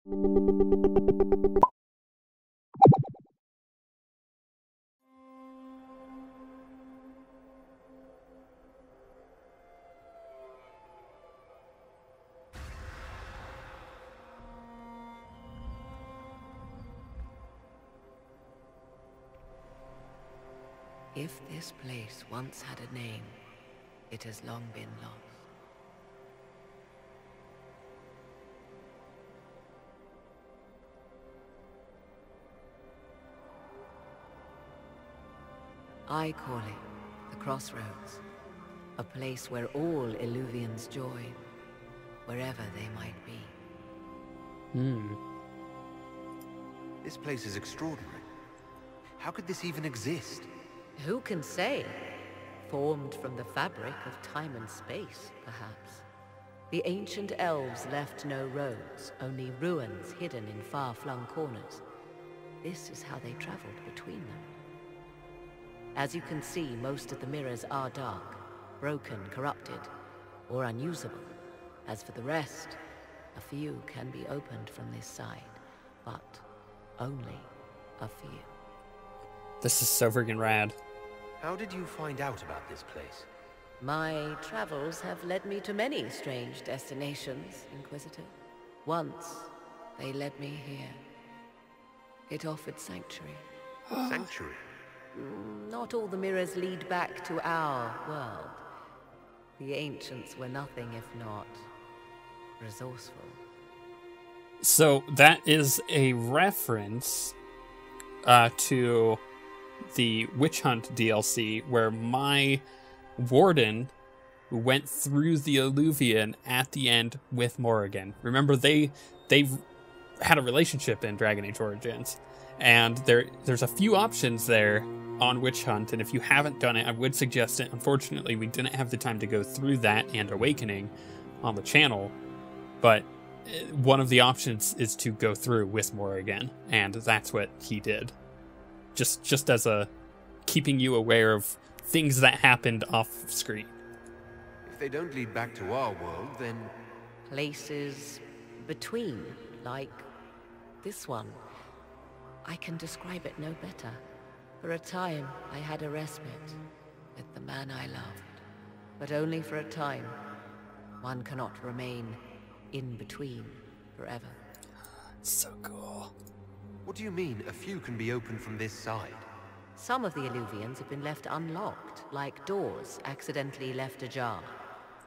If this place once had a name, it has long been lost. I call it the crossroads, a place where all Illuvians join, wherever they might be. This place is extraordinary. How could this even exist? Who can say? Formed from the fabric of time and space, perhaps. The ancient elves left no roads, only ruins hidden in far-flung corners. This is how they traveled between them. As you can see, most of the mirrors are dark, broken, corrupted, or unusable. As for the rest, a few can be opened from this side, but only a few. This is so friggin' rad. How did you find out about this place? My travels have led me to many strange destinations, Inquisitor. Once, they led me here. It offered sanctuary. Sanctuary? Not all the mirrors lead back to our world. The ancients were nothing if not resourceful. So that is a reference to the Witch Hunt DLC, where my warden went through the Illuvian at the end with Morrigan. Remember, they had a relationship in Dragon Age Origins, and there's a few options there on Witch Hunt, and if you haven't done it, I would suggest it. Unfortunately, we didn't have the time to go through that and Awakening on the channel, but one of the options is to go through with Morrigan, and that's what he did. Just as a keeping you aware of things that happened off screen. If they don't lead back to our world, then... Places between, like this one. I can describe it no better. For a time, I had a respite with the man I loved. But only for a time. One cannot remain in between forever. So cool. What do you mean, a few can be opened from this side? Some of the Illuvians have been left unlocked, like doors accidentally left ajar.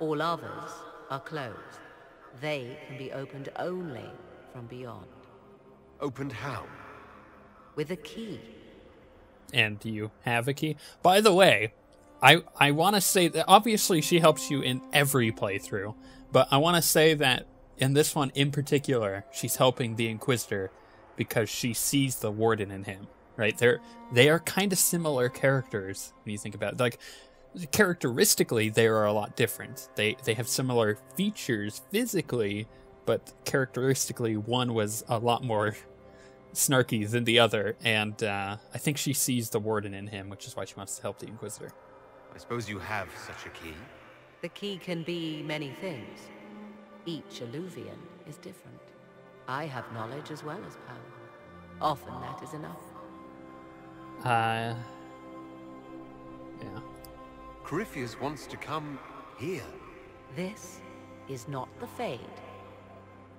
All others are closed. They can be opened only from beyond. Opened how? With a key. And do you have a key? By the way, I want to say that obviously she helps you in every playthrough, but I want to say that in this one in particular, she's helping the Inquisitor because she sees the Warden in him, right? They are kind of similar characters when you think about it. Like, characteristically, they are a lot different. They have similar features physically, but characteristically, one was a lot more snarky than the other, and I think she sees the Warden in him, which is why she wants to help the Inquisitor. I suppose you have such a key? The key can be many things. Each Illuvian is different. I have knowledge as well as power. Often that is enough. Yeah. Corypheus wants to come here. This is not the Fade,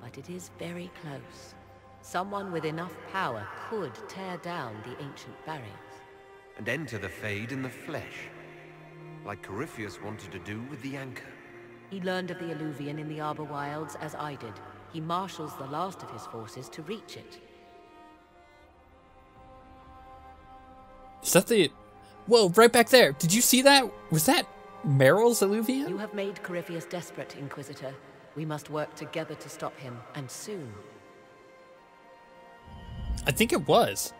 but it is very close. Someone with enough power could tear down the ancient barriers. And enter the Fade in the flesh, like Corypheus wanted to do with the Anchor. He learned of the Illuvian in the Arbor Wilds as I did. He marshals the last of his forces to reach it. Is that the... Whoa, right back there. Did you see that? Was that Meryl's Illuvian? You have made Corypheus desperate, Inquisitor. We must work together to stop him, and soon. I think it was.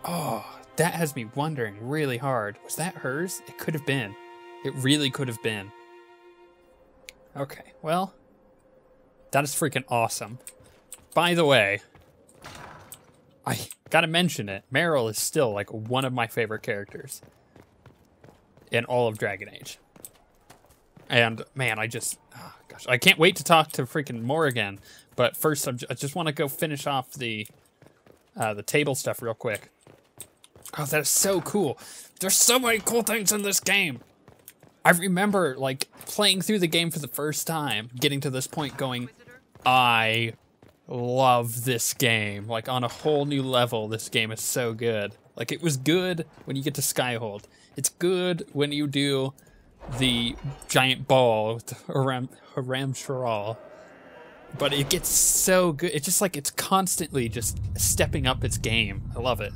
Oh, that has me wondering really hard. Was that hers? It could have been. It really could have been. Okay, well, that is freaking awesome. By the way, I gotta mention it. Meryl is still like one of my favorite characters. in all of Dragon Age. And man, I can't wait to talk to freaking Morrigan. But first, I just want to go finish off the table stuff real quick. Oh, that is so cool. There's so many cool things in this game. I remember, like, playing through the game for the first time, getting to this point going, I love this game. Like, on a whole new level, this game is so good. Like, it was good when you get to Skyhold. It's good when you do the giant ball with Haram Sharal. But it gets so good. It's just like it's constantly just stepping up its game. I love it.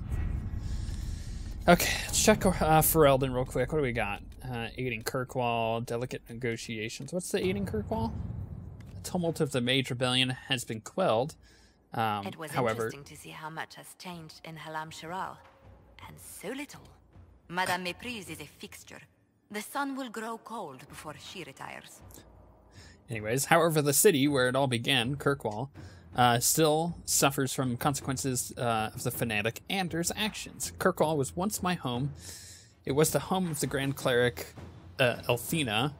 Okay, let's check Ferelden real quick. What do we got? Aiding Kirkwall, delicate negotiations. What's the aiding Kirkwall? The tumult of the Mage Rebellion has been quelled. It was However, interesting to see how much has changed in Halam Sharal. And so little. Madame Méprise is a fixture. The sun will grow cold before she retires. anyways, however, the city where it all began, Kirkwall, still suffers from consequences of the fanatic Anders' actions. Kirkwall was once my home. It was the home of the Grand Cleric Elthina,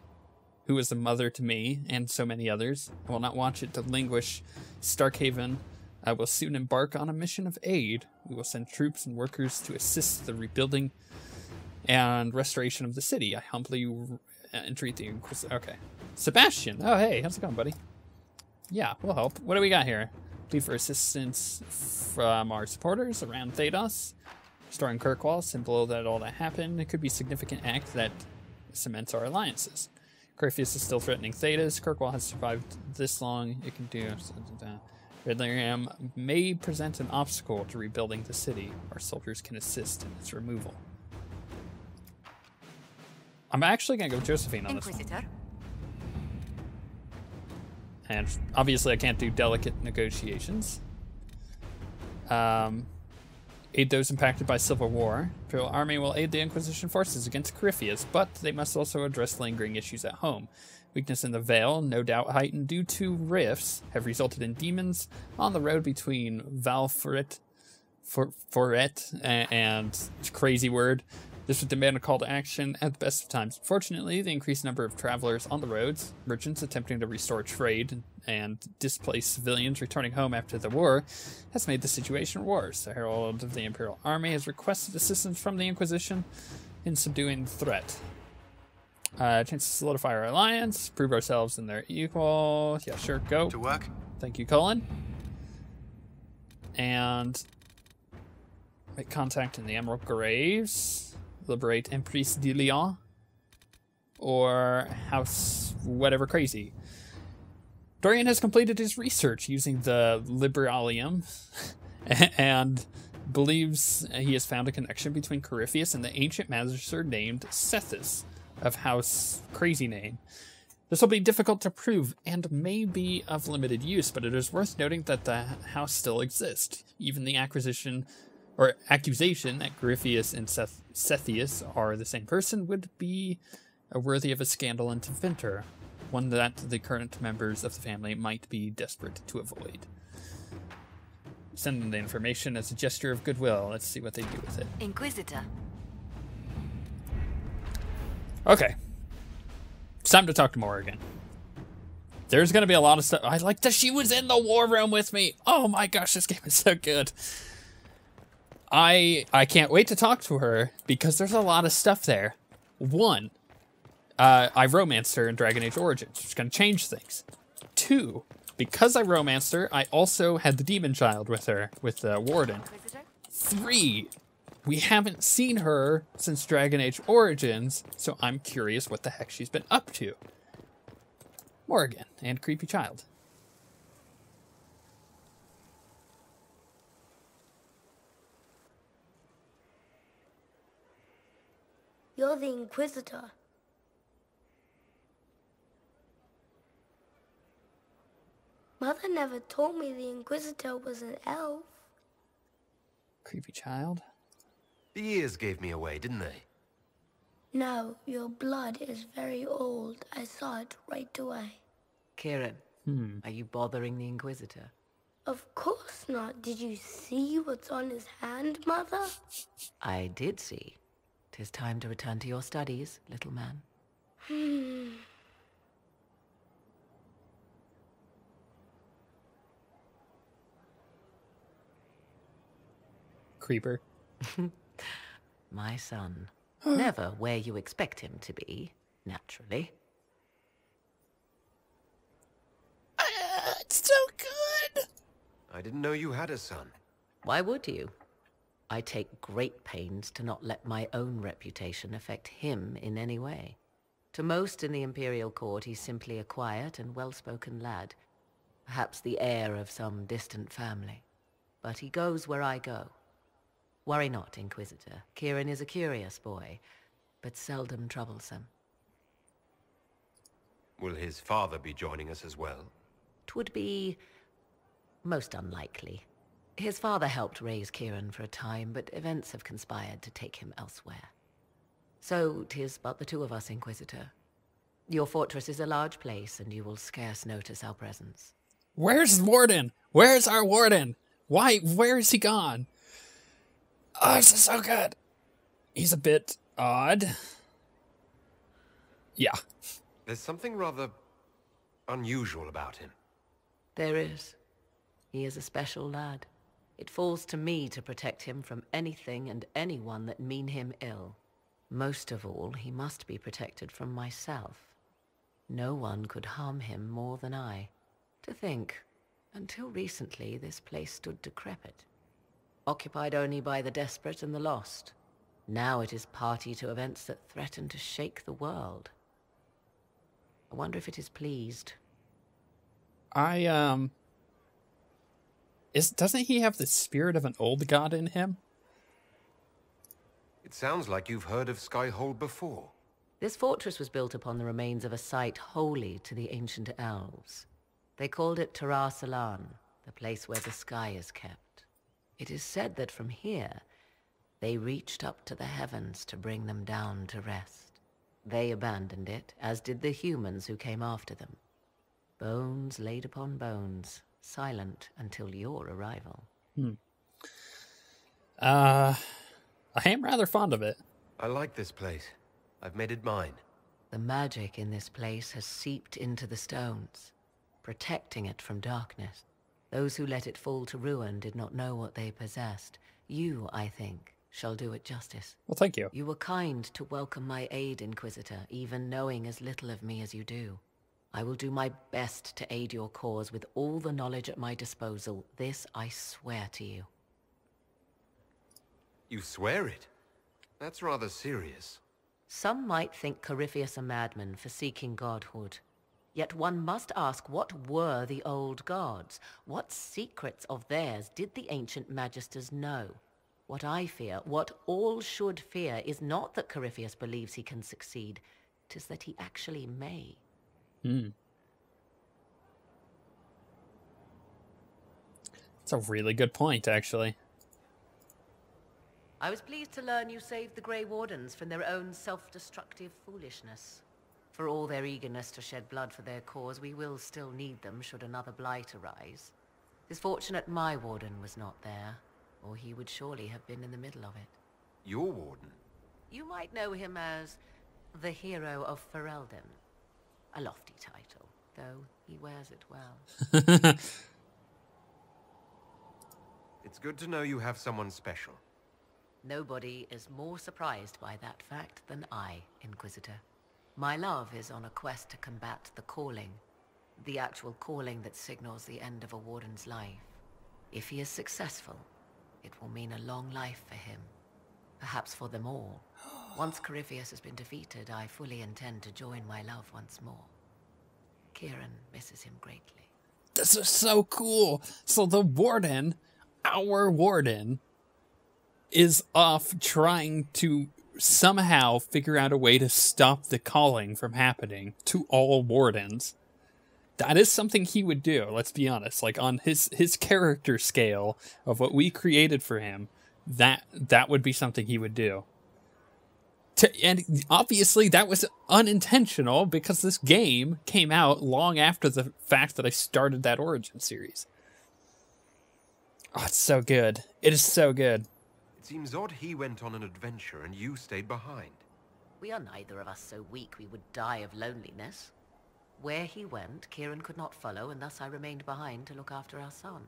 who was a mother to me and so many others. I will not watch it languish. Starkhaven will soon embark on a mission of aid. We will send troops and workers to assist the rebuilding and restoration of the city. I humbly entreat the Inquisition. Okay. Sebastian. Oh, hey. How's it going, buddy? Yeah, we'll help. What do we got here? Plead for assistance from our supporters around Thedas. Restoring Kirkwall, symbol that all that happened. It could be a significant act that cements our alliances. Corypheus is still threatening Thedas. Kirkwall has survived this long. It can do... Redlingham may present an obstacle to rebuilding the city. Our soldiers can assist in its removal. I'm actually going to go Josephine on this one. And obviously I can't do delicate negotiations. Aid those impacted by civil war. Imperial Army will aid the Inquisition forces against Corypheus, but they must also address lingering issues at home. Weakness in the Vale, no doubt heightened due to rifts, have resulted in demons on the road between Valforet and crazy word. This would demand a call to action at the best of times. Fortunately, the increased number of travelers on the roads, merchants attempting to restore trade, and displaced civilians returning home after the war, has made the situation worse. The Herald of the Imperial Army has requested assistance from the Inquisition in subduing the threat. Chance to solidify our alliance, prove ourselves in their equal. Yeah, sure, go. To work. Thank you, Colin. And make contact in the Emerald Graves. Liberate Empress de Lyon. Or House whatever crazy. Dorian has completed his research using the Liberalium and believes he has found a connection between Corypheus and the ancient magister named Sethis of House Crazy Name. This will be difficult to prove and may be of limited use, but it is worth noting that the house still exists. Even the accusation that Corypheus and Sethius are the same person would be worthy of a scandal and inventor, one that the current members of the family might be desperate to avoid. Send them the information as a gesture of goodwill. Let's see what they do with it. Inquisitor. Okay. It's time to talk to Morrigan. There's going to be a lot of stuff. I like that she was in the war room with me. Oh my gosh, this game is so good. I can't wait to talk to her because there's a lot of stuff there. One, I romanced her in Dragon Age Origins, which is going to change things. Two, because I romanced her, I also had the demon child with her, with the warden. Three, we haven't seen her since Dragon Age Origins, so I'm curious what the heck she's been up to. Morrigan and creepy child. You're the Inquisitor. Mother never told me the Inquisitor was an elf. Creepy child. The years gave me away, didn't they? No, your blood is very old. I saw it right away. Kieran, are you bothering the Inquisitor? Of course not. Did you see what's on his hand, Mother? I did see. 'Tis time to return to your studies, little man. Creeper. My son. Never where you expect him to be, naturally. It's so good! I didn't know you had a son. Why would you? I take great pains to not let my own reputation affect him in any way. To most in the Imperial Court, he's simply a quiet and well-spoken lad. Perhaps the heir of some distant family. But he goes where I go. Worry not, Inquisitor. Kieran is a curious boy, but seldom troublesome. Will his father be joining us as well? 'Twould be most unlikely. His father helped raise Kieran for a time, but events have conspired to take him elsewhere. So 'tis but the two of us, Inquisitor. Your fortress is a large place, and you will scarce notice our presence. Where's Warden? Where's our Warden? Where is he gone? Oh, this is so good. He's a bit odd. Yeah. There's something rather unusual about him. There is. He is a special lad. It falls to me to protect him from anything and anyone that mean him ill. Most of all, he must be protected from myself. No one could harm him more than I. To think, until recently this place stood decrepit. Occupied only by the desperate and the lost. Now it is party to events that threaten to shake the world. I wonder if it is pleased. Doesn't he have the spirit of an old god in him? It sounds like you've heard of Skyhold before. This fortress was built upon the remains of a site holy to the ancient elves. They called it Tara Salan, the place where the sky is kept. It is said that from here, they reached up to the heavens to bring them down to rest. They abandoned it, as did the humans who came after them. Bones laid upon bones, silent until your arrival. I am rather fond of it. I like this place. I've made it mine. The magic in this place has seeped into the stones, protecting it from darkness. Those who let it fall to ruin did not know what they possessed. You, I think, shall do it justice. Well, thank you. You were kind to welcome my aid, Inquisitor, even knowing as little of me as you do. I will do my best to aid your cause with all the knowledge at my disposal. This I swear to you. You swear it? That's rather serious. Some might think Corypheus a madman for seeking godhood. Yet one must ask, what were the old gods? What secrets of theirs did the ancient magisters know? What I fear, what all should fear, is not that Corypheus believes he can succeed. 'Tis that he actually may. That's a really good point, actually. I was pleased to learn you saved the Grey Wardens from their own self-destructive foolishness. For all their eagerness to shed blood for their cause, we will still need them should another blight arise. It's fortunate my warden was not there, or he would surely have been in the middle of it. Your warden? You might know him as the Hero of Ferelden. A lofty title, though he wears it well. It's good to know you have someone special. Nobody is more surprised by that fact than I, Inquisitor. My love is on a quest to combat the calling. The actual calling that signals the end of a warden's life. If he is successful, it will mean a long life for him. Perhaps for them all. Once Corypheus has been defeated, I fully intend to join my love once more. Kieran misses him greatly. This is so cool. So the warden, our warden, is off trying to somehow figure out a way to stop the calling from happening to all wardens. That is something he would do, let's be honest. Like, on his character scale of what we created for him, that would be something he would do. And obviously that was unintentional, because this game came out long after the fact that I started that Origin series. Oh, it's so good. It is so good. It seems odd he went on an adventure and you stayed behind. We are neither of us so weak we would die of loneliness. Where he went, Kieran could not follow, and thus I remained behind to look after our son.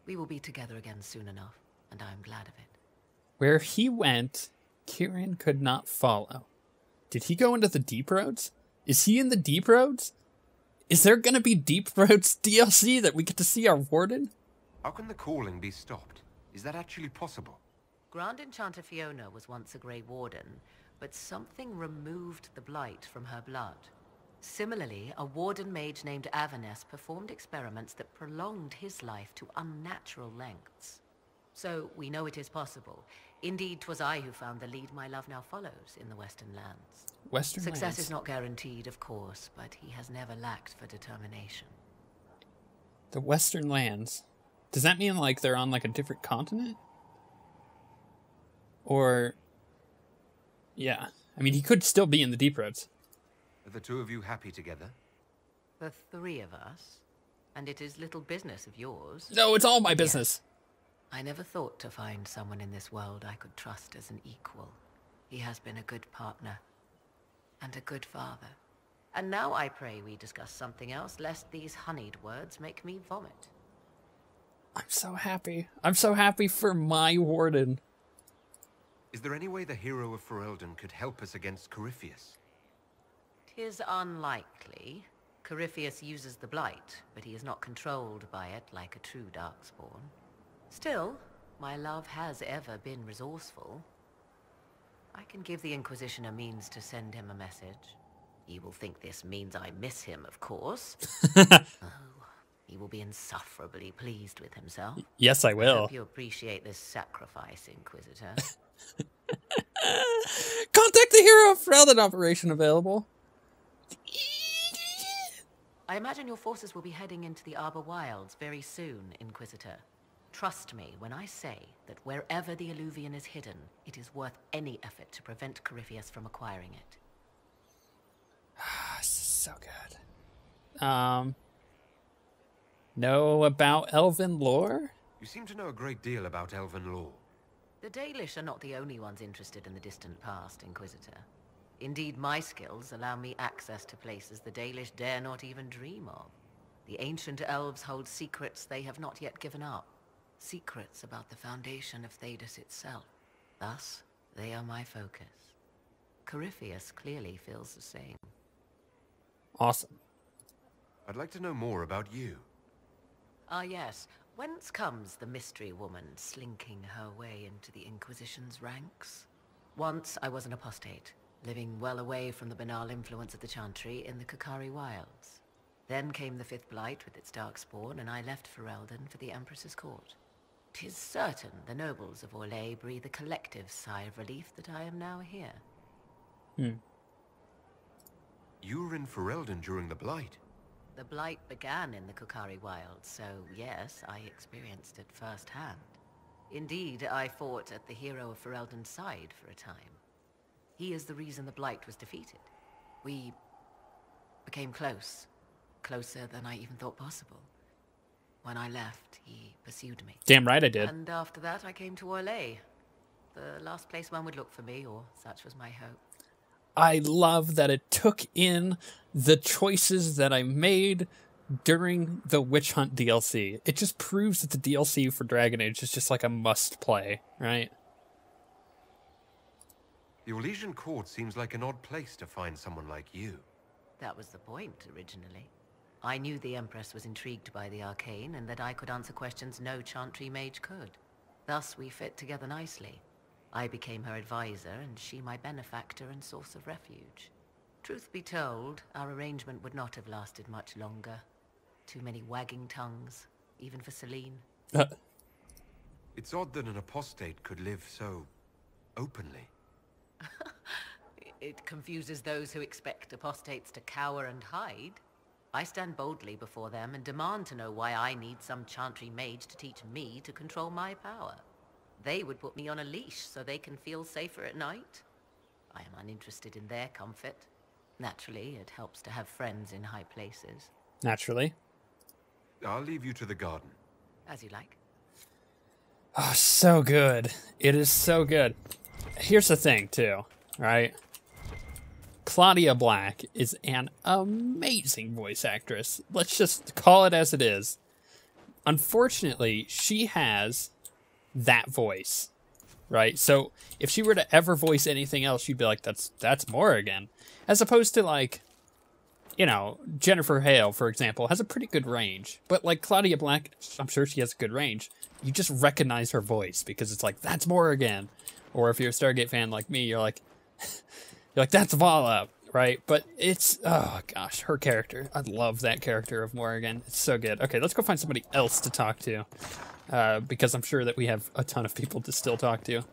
We will be together again soon enough, and I am glad of it. Where he went, Kieran could not follow. Did he go into the Deep Roads? Is he in the Deep Roads? Is there going to be Deep Roads DLC that we get to see our warden? How can the calling be stopped? Is that actually possible? Grand Enchanter Fiona was once a Grey Warden, but something removed the blight from her blood. Similarly, a warden mage named Avernus performed experiments that prolonged his life to unnatural lengths. So, we know it is possible. Indeed, 'twas I who found the lead my love now follows in the Western Lands. Western Success Lands. is not guaranteed, of course, but he has never lacked for determination. The Western Lands. Does that mean, like, they're on, like, a different continent? Or... yeah. I mean, he could still be in the Deep Roads. Are the two of you happy together? The three of us? And it is little business of yours. No, it's all my business. I never thought to find someone in this world I could trust as an equal. He has been a good partner. And a good father. And now I pray we discuss something else, lest these honeyed words make me vomit. I'm so happy. I'm so happy for my warden. Is there any way the hero of Ferelden could help us against Corypheus? 'Tis unlikely. Corypheus uses the blight, but he is not controlled by it like a true Darkspawn. Still, my love has ever been resourceful. I can give the Inquisition a means to send him a message. He will think this means I miss him, of course. Oh, he will be insufferably pleased with himself. Yes, I I will. hope you appreciate this sacrifice, Inquisitor. Contact the hero of Ferelden operation available. I imagine your forces will be heading into the Arbor Wilds very soon, Inquisitor. Trust me when I say that wherever the Alluvian is hidden, it is worth any effort to prevent Corypheus from acquiring it. This is so good. Know about elven lore? You seem to know a great deal about elven lore. The Dalish are not the only ones interested in the distant past, Inquisitor. Indeed, my skills allow me access to places the Dalish dare not even dream of. The ancient elves hold secrets they have not yet given up. Secrets about the foundation of Thedas itself. Thus, they are my focus. Corypheus clearly feels the same. Awesome. I'd like to know more about you. Ah yes, whence comes the mystery woman slinking her way into the Inquisition's ranks? Once I was an apostate, living well away from the banal influence of the Chantry in the Kukari Wilds. Then came the Fifth Blight with its darkspawn, and I left Ferelden for the Empress's court. 'Tis certain the nobles of Orlais breathe a collective sigh of relief that I am now here. You were in Ferelden during the Blight. The Blight began in the Kukari Wilds, so yes, I experienced it firsthand. Indeed, I fought at the hero of Ferelden's side for a time. He is the reason the Blight was defeated. We became close. Closer than I even thought possible. When I left, he pursued me. Damn right I did. And after that, I came to Orlais. The last place one would look for me, or such was my hope. I love that it took in the choices that I made during the Witch Hunt DLC. It just proves that the DLC for Dragon Age is just like a must play, right? The Orlesian court seems like an odd place to find someone like you. That was the point, originally. I knew the Empress was intrigued by the arcane, and that I could answer questions no Chantry mage could. Thus, we fit together nicely. I became her advisor, and she my benefactor and source of refuge. Truth be told, our arrangement would not have lasted much longer. Too many wagging tongues, even for Celine. It's odd that an apostate could live so openly. It confuses those who expect apostates to cower and hide. I stand boldly before them and demand to know why I need some Chantry mage to teach me to control my power. They would put me on a leash so they can feel safer at night. I am uninterested in their comfort. Naturally, it helps to have friends in high places. Naturally. I'll leave you to the garden. As you like. Oh, so good. It is so good. Here's the thing, too, right? Claudia Black is an amazing voice actress. Let's just call it as it is. Unfortunately, she has that voice, right? So if she were to ever voice anything else, you'd be like, that's Morrigan. As opposed to, like, you know, Jennifer Hale, for example, has a pretty good range. But like Claudia Black, I'm sure she has a good range. You just recognize her voice because it's like, that's Morrigan. Or if you're a Stargate fan like me, you're like, that's Vala, right? But it's, oh gosh, her character. I love that character of Morrigan. It's so good. Okay, let's go find somebody else to talk to. Because I'm sure that we have a ton of people to still talk to.